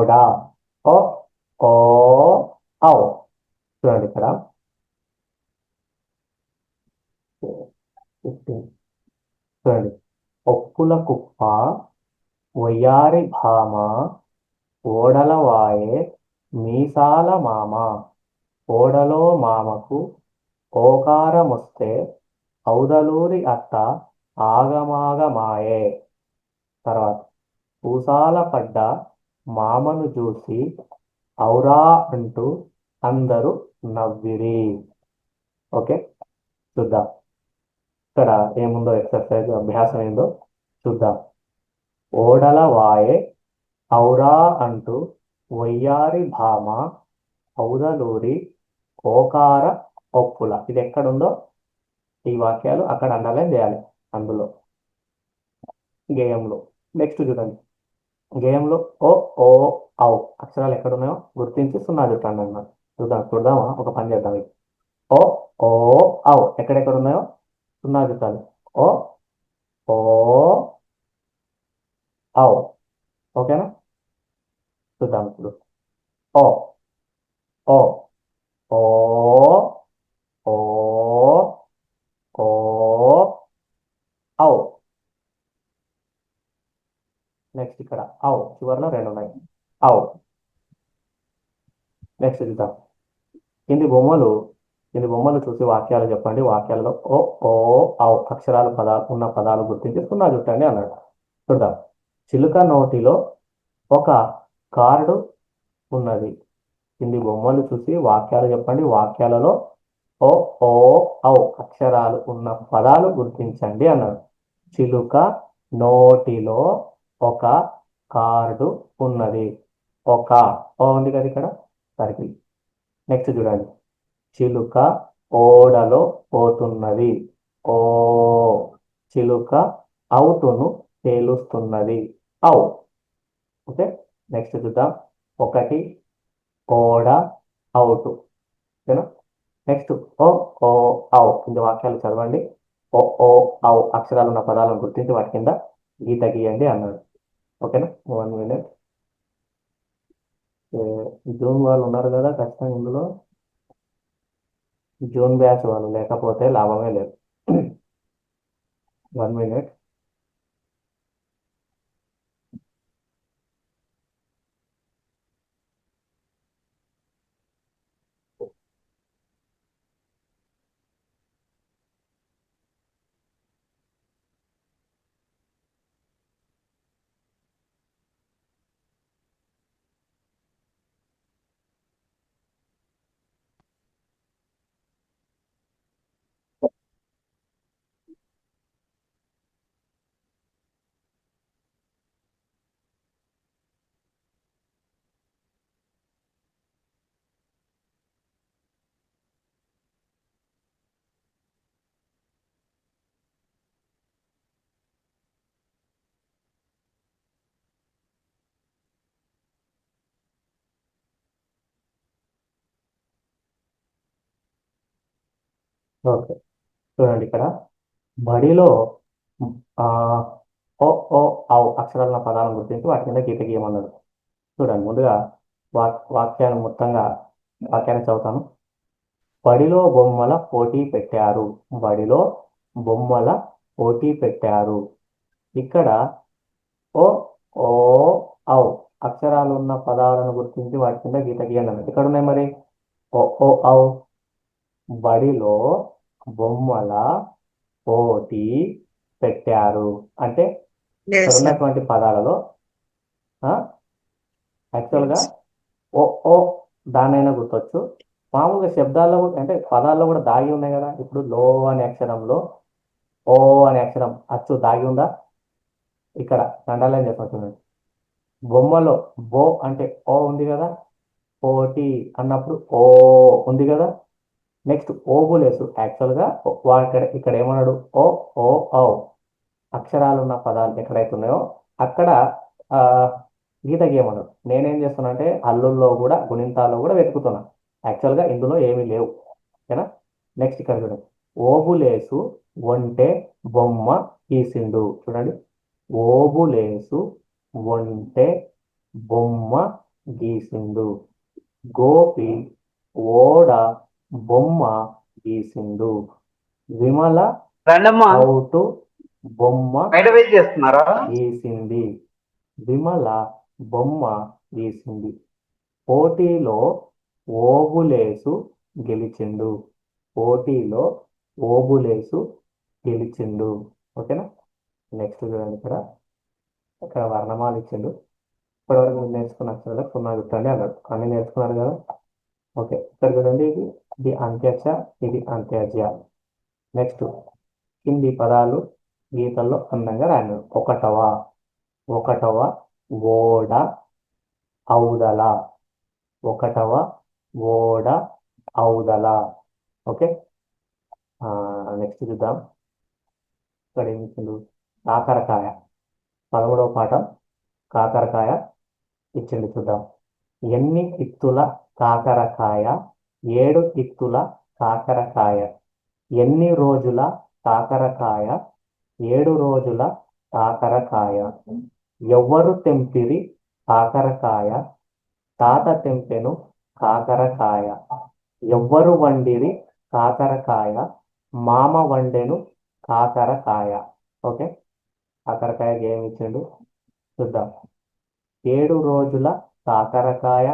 ఓడ, ఓ ఓ ఔ. చూడండి ఇక్కడ చూడండి. ఒప్పుల కుప్ప, వయ్యారి భామ, ఓడలవాయే మీసాల మామ. ఓడలో మామకు ఓకారమొస్తే ఔదలూరి అత్త ఆగమాగమాయే. తర్వాత పూసాల పడ్డ మామను చూసి ఔరా అంటూ అందరూ నవ్విరి. ఓకే, చూద్దాం ఇక్కడ ఏముందో, ఎక్సర్సైజ్ అభ్యాసం ఏందో చూద్దాం. ఓడల వాయే ఔరా అంటూ వయ్యారి భామ, ఔదలూరి ఓకార ఒప్పుల. ఇది ఎక్కడుందో ఈ వాక్యాలు అక్కడ అండర్లైన్ చేయాలి అందులో గేయంలో. నెక్స్ట్ చూడండి, గేయంలో ఓ ఓ ఔ అక్షరాలు ఎక్కడున్నాయో గుర్తించి సున్నా చుట్టండి అన్నారు. చూద్దామా, ఒక పని చేద్దాం. ఓ ఓ ఔ ఎక్కడెక్కడ ఉన్నాయో సున్నా చుట్టాలి. ఓ ఓ ఔ. ఓకేనా, చూద్దాం ఇప్పుడు. ఓ ఓ ఓ ఓ ఓ ఔ. నెక్స్ట్ ఇక్కడ ఔ చివరిలో రెండు ఉన్నాయి. ఔ. నెక్స్ట్ చూద్దాం. కింది బొమ్మలు చూసి వాక్యాలు చెప్పండి. వాక్యాలలో ఓ ఓ ఔ అక్షరాలు ఉన్న పదాలు గుర్తించి సున్నా చుట్టండి అన్నాడు. చూద్దాం. చిలుక నోటిలో ఒక కార్డు ఉన్నది. కింది బొమ్మలు చూసి వాక్యాలు చెప్పండి. వాక్యాలలో ఓ ఓ ఔ అక్షరాలు ఉన్న పదాలు గుర్తించండి అన్నాడు. చిలుక నోటిలో ఒక కార్డు ఉన్నది. ఒక ఓ ఉంది కదా ఇక్కడ, సర్కిల్. నెక్స్ట్ చూడండి. చిలుక ఓడలో పోతున్నది. ఓ. చిలుక అవుటును తేలుస్తున్నది. ఔ. ఓకే, నెక్స్ట్ చూద్దాం. ఒకటి ఓడ అవుటు. ఓకేనా. నెక్స్ట్ ఓ ఓ ఔ కింద వాక్యాలు చదవండి. ఓ ఓ ఔ అక్షరాలు ఉన్న పదాలను గుర్తించి వాటి కింద గీత గీయండి అన్నాడు. ఓకేనా, 1 minute. జూన్ వాళ్ళు ఉన్నారు కదా ఖచ్చితంగా ఇందులో. జూన్ బ్యాచ్ వాళ్ళు లేకపోతే లాభమే లేదు. 1 minute. ఓకే, చూడండి ఇక్కడ బడిలో ఆ, ఓ ఓ ఔ అక్షరాల పదాలను గుర్తించి వాటి కింద గీత గీయమన్నాడు. చూడండి, ముందుగా వాక్యాన్ని మొత్తంగా వాక్యాన్ని చదువుతాను. బడిలో బొమ్మల పోటీ పెట్టారు. బడిలో బొమ్మల పోటీ పెట్టారు. ఇక్కడ ఓ ఓ ఔ అక్షరాలు ఉన్న పదాలను గుర్తించి వాటి కింద గీత గీయండి అన్నాడు. ఇక్కడ ఉన్నాయి మరి ఓ ఓ ఔ. బడిలో బొమ్మల పోటీ పెట్టారు అంటే Yes, ఇక్కడ sir. ఉన్నటువంటి పదాలలో యాక్చువల్గా Yes. ఓ ఓ దానైనా గుర్తొచ్చు. మామూలుగా శబ్దాల్లో అంటే పదాల్లో కూడా దాగి ఉన్నాయి కదా. ఇప్పుడు లో అనే అక్షరంలో ఓ అనే అక్షరం అచ్చు దాగి ఉందా? ఇక్కడ అండర్లైన్ చేస్తాం చూడండి. బొమ్మలో బో అంటే ఓ ఉంది కదా. పోటీ అన్నప్పుడు ఓ ఉంది కదా. నెక్స్ట్ ఓబులేసు యాక్చువల్గా ఇక్కడ ఏమన్నాడు? ఓ ఓ ఔ అక్షరాలు ఉన్న పదాలు ఎక్కడైతే ఉన్నాయో అక్కడ ఆ, గీత గీయమన్నాడు. నేనేం చేస్తున్నా అంటే హల్లుల్లో కూడా గుణింతాల్లో కూడా వెతుకుతున్నా. యాక్చువల్గా ఇందులో ఏమీ లేవు. ఓకేనా. నెక్స్ట్ ఇక్కడ చూడండి. ఓబులేసు ఒంటె బొమ్మ గీసిండు. చూడండి, ఓబులేసు ఒంటె బొమ్మ గీసిండు. గోపి ఓడ బొమ్మ గీసిండు. విమల రండమ్మా, అవుటు బొమ్మ బయట వెయిట్ చేస్తున్నారా? గీసింది. విమల బొమ్మ గీసింది. పోటీలో ఓబులేసు గెలిచిండు. పోటీలో ఓబులేసు గెలిచిండు. ఓకేనా. నెక్స్ట్ చూడండి, ఇక్కడ వర్ణమాలు ఇచ్చిండు. ఇప్పటివరకు మీరు నేర్చుకున్న అక్షరాలకు సున్నా గుర్తండి అన్నాడు. అన్ని నేర్చుకున్నారు కదా. ఓకే, ఇక్కడ చూడండి, ఇది అంత్యక్ష, ఇది అంత్యజ్య. నెక్స్ట్ కింది పదాలు గీతల్లో అందంగా రాయను. ఒకటవ ఓడ ఔదల. ఒకటవ ఓడ ఔదల. ఓకే. నెక్స్ట్ చూద్దాం. ఇక్కడ ఏమి ఇచ్చిండు? కాకరకాయ. 13వ పాఠం కాకరకాయ ఇచ్చిండు. చూద్దాం. ఎన్ని ఇత్తుల కాకరకాయ? 7 ఇత్తుల కాకరకాయ. ఎన్ని రోజుల కాకరకాయ? 7 రోజుల కాకరకాయ. ఎవ్వరు తెంపిరి కాకరకాయ? తాత తెంపెను కాకరకాయ. ఎవ్వరు వండిరి కాకరకాయ? మామ వండెను కాకరకాయ. ఓకే, కాకరకాయ గేమ్ ఇచ్చిండు. చూద్దాం. 7 రోజుల కాకరకాయ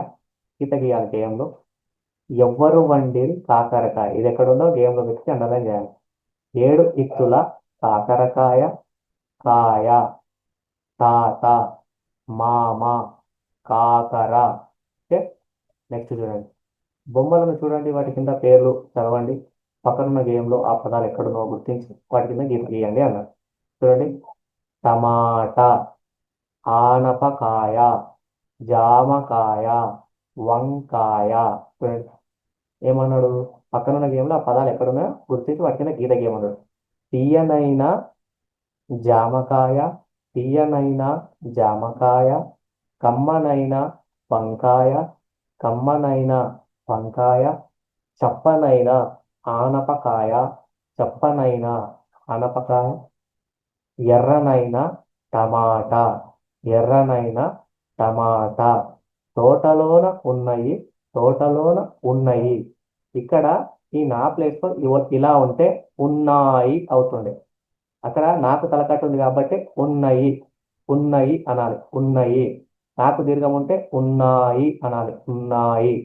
గీత గీయాలి గేమ్లో. ఎవ్వరు వండిరి కాకరకాయ, ఇది ఎక్కడుందో గేమ్లో పెట్టి అండర్లైన్ చేయాలి. 7 ఇత్తుల కాకరకాయ. కాయ తాత మామ కాకర. ఓకే. నెక్స్ట్ చూడండి. బొమ్మలను చూడండి, వాటి కింద పేర్లు చదవండి. పక్కనున్న గేమ్లో ఆ పదాలు ఎక్కడున్నో గుర్తించి వాటి కింద గీత గీయండి అన్నారు. చూడండి. టమాటా, ఆనపకాయ, జామకాయ, వంకాయ. చూడండి, ఏమన్నాడు? పక్కనున్న గేమ్లో ఆ పదాలు ఎక్కడున్నాయో గుర్తించి వాటి కింద గీత గీయమన్నాడు. తీయనైన జామకాయ, తీయనైన జామకాయ, కమ్మనైన వంకాయ, కమ్మనైన వంకాయ, చప్పనైన ఆనపకాయ, చప్పనైన ఆనపకాయ, ఎర్రనైన టమాటా, ఎర్రనైన టమాటా. తోటలోన ఉన్నాయి, తోటలోన ఉన్నాయి. ఇక్కడ ఈ నా ప్లేస్లో ఇలా ఉంటే ఉన్నాయి అవుతుండే. అక్కడ నాకు తలకట్టు ఉంది కాబట్టి ఉన్నాయి, ఉన్నాయి అనాలి. ఉన్నాయి. నాకు దీర్ఘం ఉంటే ఉన్నాయి అనాలి. ఉన్నాయి.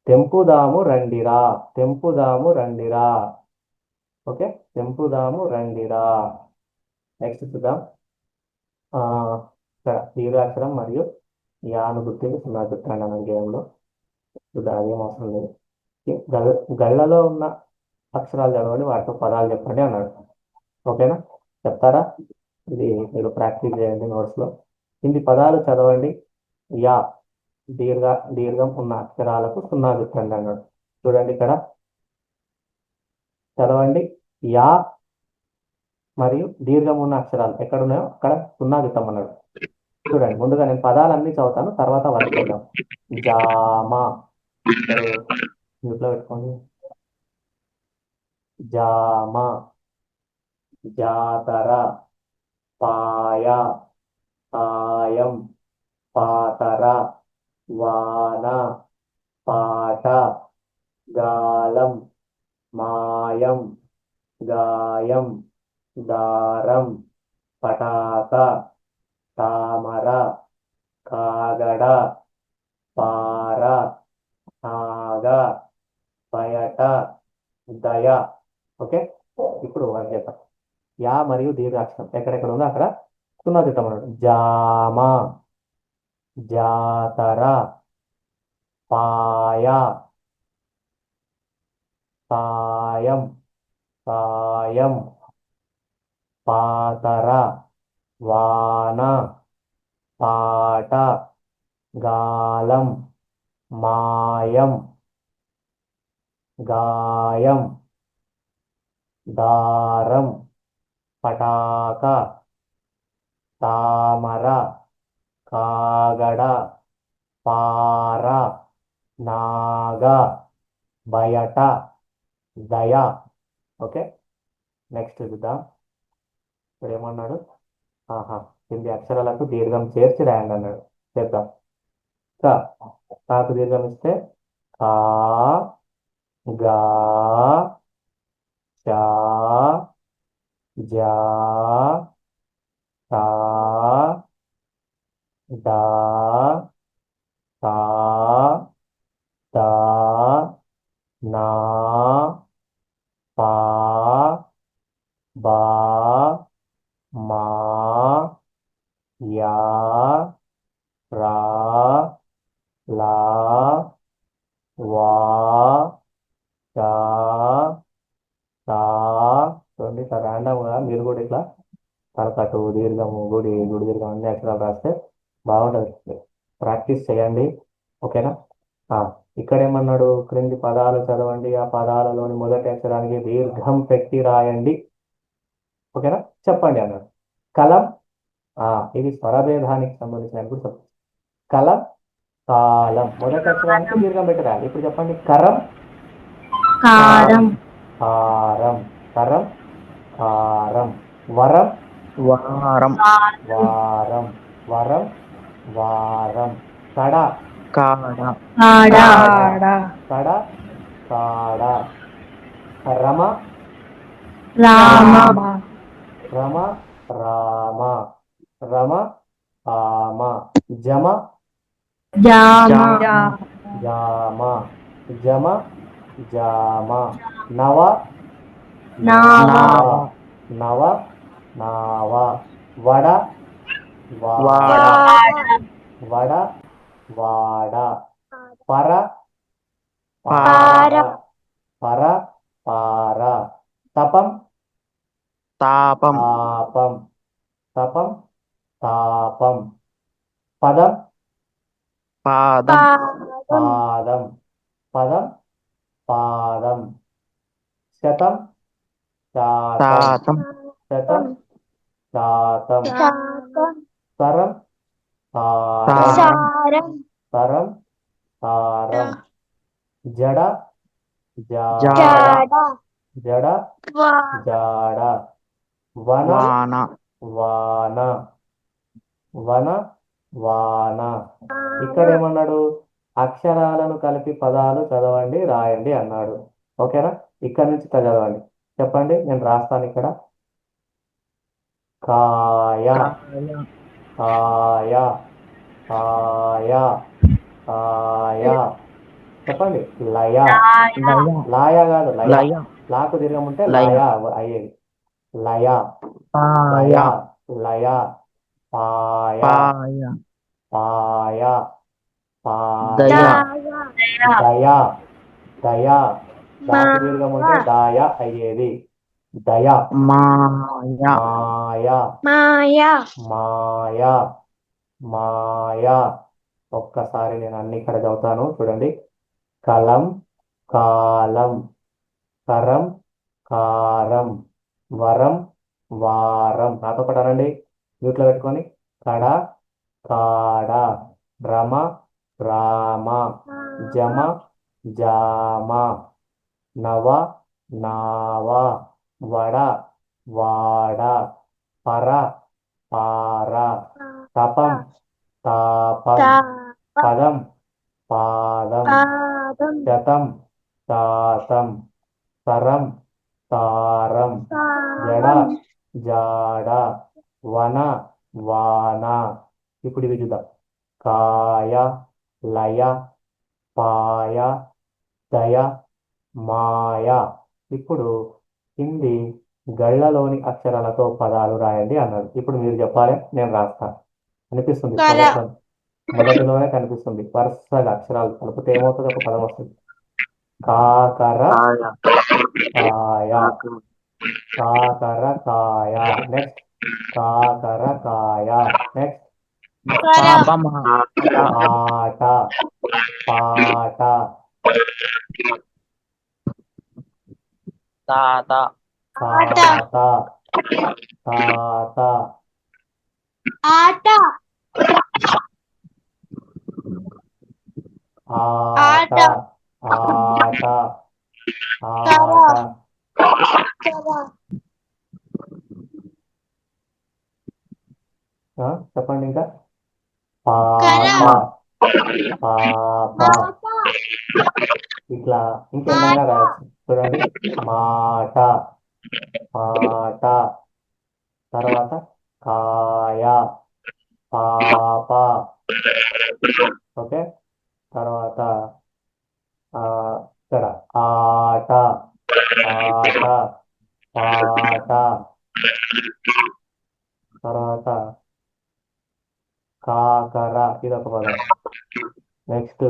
తెంపుదాము రండిరా, తెంపుదాము రండిరా. ఓకే, తెంపుదాము రండిరా. నెక్స్ట్ చూద్దాం. ఆ, ఇక్కడ దీర్ఘాక్షరం మరియు యాను గుర్తింపు సున్నా గుర్తండి అన్న గేమ్లో. చూద్దాం, అదేం అవసరం లేదు. గళ్ళలో ఉన్న అక్షరాలు చదవండి, వాటితో పదాలు చెప్పండి అన్నాడు. ఓకేనా, చెప్తారా? ఇది మీరు ప్రాక్టీస్ చేయండి నోట్స్లో. కింది పదాలు చదవండి. యా దీర్ఘం ఉన్న అక్షరాలకు సున్నా గుర్తండి అన్నాడు. చూడండి, ఇక్కడ చదవండి. యా మరియు దీర్ఘం ఉన్న అక్షరాలు ఎక్కడున్నాయో అక్కడ సున్నా గుర్తమన్నాడు. చూడండి, ముందుగా నేను పదాలన్నీ చదువుతాను, తర్వాత వర్క్ చేద్దాం. జామ. అందరూ మ్యూట్లో పెట్టుకోండి. జామ. జాతర. పాయ, పాయం, పాతర, వాన, పాట, గాలం, మాయం, గాయం, దారం, పటాక, తామర, కాగడ, పార, నాగ, బయట, దయ. ఓకే, ఇప్పుడు వన్ చేద్దాం. యా మరియు దీర్ఘాక్షరం ఎక్కడెక్కడ ఉందో అక్కడ సున్నా తిట్టమన్నాడు. జామ, జాతర, పాయ, సాయం, సాయం, పాతర, వాన, పాట, గాలం, మాయం, గాయం, దారం, పటాక, తామర, కాగడ, పార, నాగ, బయట, దయ. ఓకే, నెక్స్ట్ చూద్దాం. ఇప్పుడు ఏమన్నాడు? ఆహా, కింది అక్షరాలకు దీర్ఘం చేర్చి రాయండి అన్నాడు. చేద్దాం. క. కాకు దీర్ఘం ఇస్తే కా, గా, చా, జా, తా, దా, తా, దా, నా, పా, బా, మా, యా, రా, లా, వా, చా, తా. చూడండి ఇట్లా ర్యాండమ్గా మీరు కూడా ఇట్లా తలకట్టు దీర్ఘము గుడి గుడి దీర్ఘం అన్ని అక్షరాలు రాస్తే బాగుంటుంది. ప్రాక్టీస్ చేయండి. ఓకేనా. ఆ, ఇక్కడ ఏమన్నాడు, క్రింది పదాలు చదవండి, ఆ పదాలలోని మొదటి అక్షరానికి దీర్ఘం పెట్టి రాయండి. ఓకేనా, చెప్పండి అన్నాడు. కలం. ఆ, ఇది స్వరభేదానికి సంబంధించిన కూడా చెప్పండి. కలం, కాలం మొదటి అక్షరానికి దీర్ఘం పెట్టి రాయాలి. ఇప్పుడు చెప్పండి. కరం, కారం, కారం, కరం, కారం. వరం, వారం, వారం, వరం, వారం. కడ, కాడ, కాడ, కడ, కాడ. రమ, రామ, రమ, రామ, రమ, ఆమ. జమ, జామ, జామ, జమ, జామ. నవ, నావ, నవ, నావ. వడ, వాడ, వడ, వాడ. పర, పార, పర, పార. తపం, తాపం, తాపం, తపం, తాపం. పదం, పాదం, పాదం, పదం, పాదం. శతం, శాతం, శాతం, శతం, శాతం. సరం, సారం, సారం, సరం, సారం. జడ, జాడ, జాడ, జడ, జాడ. వన, వాన, వాన, వన, వాన. ఇక్కడ ఏమన్నాడు, అక్షరాలను కలిపి పదాలు చదవండి రాయండి అన్నాడు. ఓకేనా, ఇక్కడ నుంచి చదవండి. చెప్పండి, నేను రాస్తాను ఇక్కడ. కాయ, కాయ, కాయ, కాయ, కాయ. చెప్పండి. లయ, లయ, లాయ కాదు లయ. లయ, లాకు దీర్ఘం ఉంటే లయ. లయ అయ్యేది. లయ, పాయ, లయ, లయ. పాయ, పాయ, పాయ, పాయ. దయ, దయ, దయ. దాకు దీర్ఘం ఉంటే దాయ అయ్యేది. దయ. మాయ, మాయ, మాయ, మాయ, మాయ. ఒక్కసారి నేను అన్ని ఇక్కడ చదువుతాను చూడండి. కలం, కాలం, కరం, కారం, వరం, వారం. నాతో పాటు అనండి, మ్యూట్లో పెట్టుకొని. కడ, కాడ, రమ, రామ, జమ, జామ. నవ, నావ, వడ, వాడ. పర, పార. తపం, తాపం. పదం, పాదం. శతం, శాతం. సరం, సారం. జడ, జాడ. వన, వాన. ఇప్పుడు ఇవి చూద్దాం. కాయ, లయ, పాయ, దయ, మాయ. ఇప్పుడు కింది గళ్ళలోని అక్షరాలతో పదాలు రాయండి అన్నాడు. ఇప్పుడు మీరు చెప్పాలి, నేను రాస్తాను. కనిపిస్తుంది మొదట్లో, మొదటిలోనే కనిపిస్తుంది. వరుసగా అక్షరాలు కలిపితే ఏమవుతుంది, ఒక పదం వస్తుంది. కాకర, కాయ, కాకర, కాయ. నెక్స్ట్, కాకర, కాయ. నెక్స్ట్, పాపం, ఆట, పాట. తాత, తాత, తాత. ఆట, ఆట, ఆట, ఆట. చెప్పండి ఇంకా. పాట, పాప. ఇట్లా ఇంకేమైనా రాయొచ్చు. చూడండి, మాట, మాట. తర్వాత కాయ, పాప. ఓకే. తర్వాత ఇక్కడ ఆట, ఆట, పాట. తర్వాత కాకర, ఇదొక పదం. నెక్స్ట్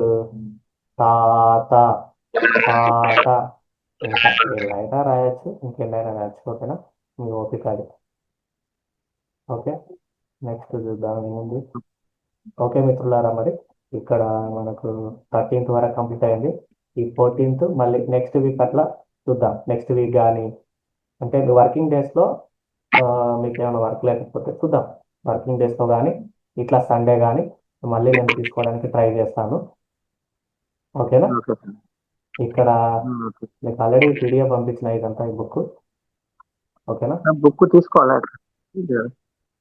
తాత, పాట. ఇంకా ఎన్నైనా రాయొచ్చు, ఇంకెన్నైనా రాయొచ్చు. ఓకేనా, మీ ఓపిక అది. ఓకే, నెక్స్ట్ చూద్దాం ఏముంది. ఓకే మిత్రులారా, మరి ఇక్కడ మనకు 13th వరకు కంప్లీట్ అయింది. ఈ 14th మళ్ళీ నెక్స్ట్ వీక్ అట్లా చూద్దాం. నెక్స్ట్ వీక్ కానీ అంటే వర్కింగ్ డేస్లో మీకు ఏమైనా వర్క్ లేకపోతే చూద్దాం. వర్కింగ్ డేస్లో కానీ ఇట్లా సండే కానీ మళ్ళీ నేను తీసుకోవడానికి ట్రై చేస్తాను. ఓకేనా. Okay sir. ఇక్కడ ఓకే. మీకు ఆల్రెడీ పీడిఎఫ్ పంపించిన ఇదంతా ఈ బుక్. ఓకేనా, బుక్ తీసుకోవాలా?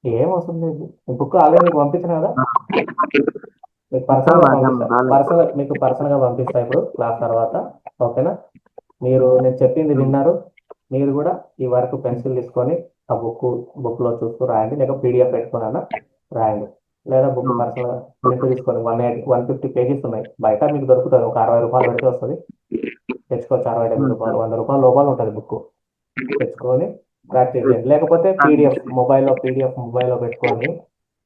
ఏం అవసరం లేదు. ఈ బుక్ ఆల్రెడీ మీకు పంపించిన కదా, మీకు పర్సనల్గా పంపిస్తా. మీకు పర్సనల్గా పంపిస్తా ఇప్పుడు క్లాస్ తర్వాత. ఓకేనా, మీరు నేను చెప్పింది విన్నారు. మీరు కూడా ఈ వర్క్ పెన్సిల్ తీసుకొని ఆ బుక్లో చూస్తూ రాయండి, లేక పీడిఎఫ్ పెట్టుకున్నా రాయండి. లేదా బుక్ పర్సనల్గా ప్రింట్ తీసుకొని 150 పేజెస్ ఉన్నాయి. బయట మీకు దొరుకుతుంది, ఒక 60 రూపాయలు పెడితే వస్తుంది. తెచ్చుకోవచ్చు. 60-70 రూపాయలు, 100 రూపాయల లోపల ఉంటుంది బుక్. తెచ్చుకొని ప్రాక్టీస్ చేయండి. లేకపోతే పీడిఎఫ్ మొబైల్లో పెట్టుకొని,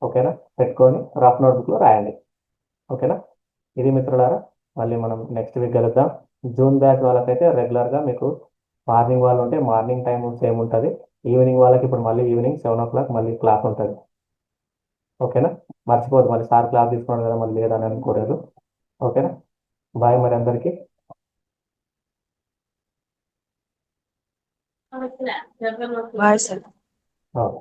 ఓకేనా, పెట్టుకొని రఫ్ నోట్బుక్లో రాయండి. ఓకేనా, ఇది మిత్రులారా. మళ్ళీ మనం నెక్స్ట్ వీక్ కలుద్దాం. జూన్ బ్యాచ్ వాళ్ళకైతే రెగ్యులర్గా మీకు మార్నింగ్ వాళ్ళు ఉంటే మార్నింగ్ టైం సేమ్ ఉంటుంది. ఈవినింగ్ వాళ్ళకి ఇప్పుడు మళ్ళీ ఈవినింగ్ 7 o'clock మళ్ళీ క్లాస్ ఉంటుంది. ఓకేనా, మర్చిపోదు. మళ్ళీ సార్ క్లాస్ తీసుకోండి కదా, మళ్ళీ లేదని అనుకోలేదు. ఓకేనా, బాయ్ మరి అందరికీ. Bye sir. ఓకే.